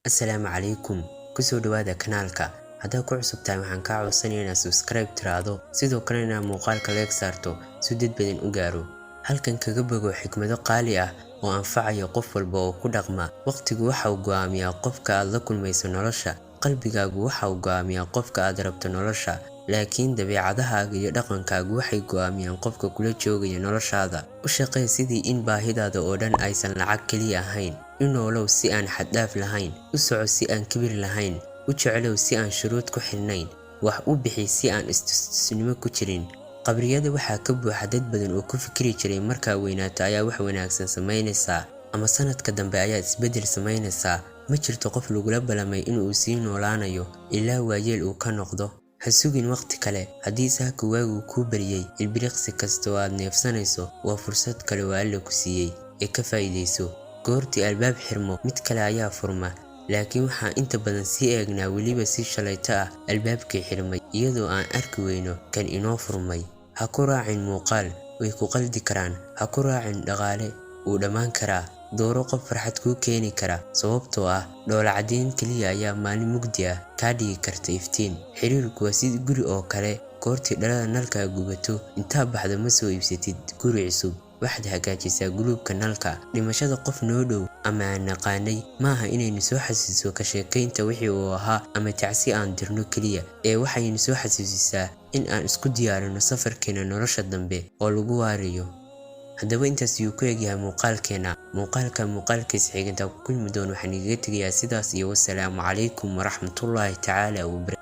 Assalaamu calaykum. Kusoo dhawaada kanaalka. Haddaad ku cusub tahay waxaan kaa codsanayaa inaad subscribe tiraahdo, sidoo kalena muuqaalka like saarto si dad badan u gaaro. Halkan kaga bogo xikmado qaali ah oo anfacaya qof walba oo ku dhaqma. Waqtigu waxa uu go'aamiyaa qofka aad la kulmayso nolosha. Qalbigaagu waxa uu go'aamiyaa qofka aad rabto nolosha. Laakiin dabeecadahaaga iyo dhaqankaagu waxay go'aamiyaan qofka kula joogaya noloshaada. U shaqee sidii in baahidaada oo dhan aysan lacag kaliya ahayn. U noolow si aan xad dhaaf lahayn. U soco si aan kibir lahayn. U jeclow si aan shuruud ku xirnayn. Wax u bixi si aan istusnimo ku jirin. Qabriyada waxaa ka buuxa dad badan oo ku fikiri jiray markaa weynaato ayaa wax wanaagsan samaynaysaa, ama sanadka dambe ayaa isbedel samaynaysaa. Ma jirto qof lagula balamay inuu sii noolaanayo ilaa waayeel uu ka noqdo. Ha sugin waqti kale. Haddii saaka waagu kuu bariyay, ilbiriqsi kasta oo aad neefsanayso waa fursad kale oo Alle ku siiyay ee ka faa'iidayso. Goortii albaab xirmo, mid kale ayaa furma. Laakiin waxaan inta badan sii eegnaa weliba si shalayto ah albaabkii xirmay, iyadoo aan arki weyno kan inoo furmay. Ha ku raacin muuqaal, way ku qaldi karaan. Ha ku raacin dhaqaale, wuu dhammaan karaa. Dooro qof farxad kuu keeni kara, sababtoo ah dhoola caddeyn kaliya ayaa maalin mugdi ah kaa dhigi karta iftiin. Xiriirku waa sida guri oo kale. Goortii dhalada nalka gubato, intaa baxda ma soo iibsatid guri cusub, waxaad hagaajisaa guluubka nalka. Dhimashada qof noo dhow ama aan naqaanay maaha inaynu soo xasuusiso ka sheekaynta wixii uu ahaa ama tacsi aan dirno kaliya, ee waxaynu soo xasuusisaa in aan isku diyaarino safarkeena nolosha dambe oo lagu waarayo. Haddaba intaas ayuu ku egyahay muuqaalkeena. Muuqaalkiisa xigeentaa ku kulmi doon waxaan igaga tegayaa sidaas iyo wassalaamu calaykum waraxmatullaahi tacaala wabarakaatuh.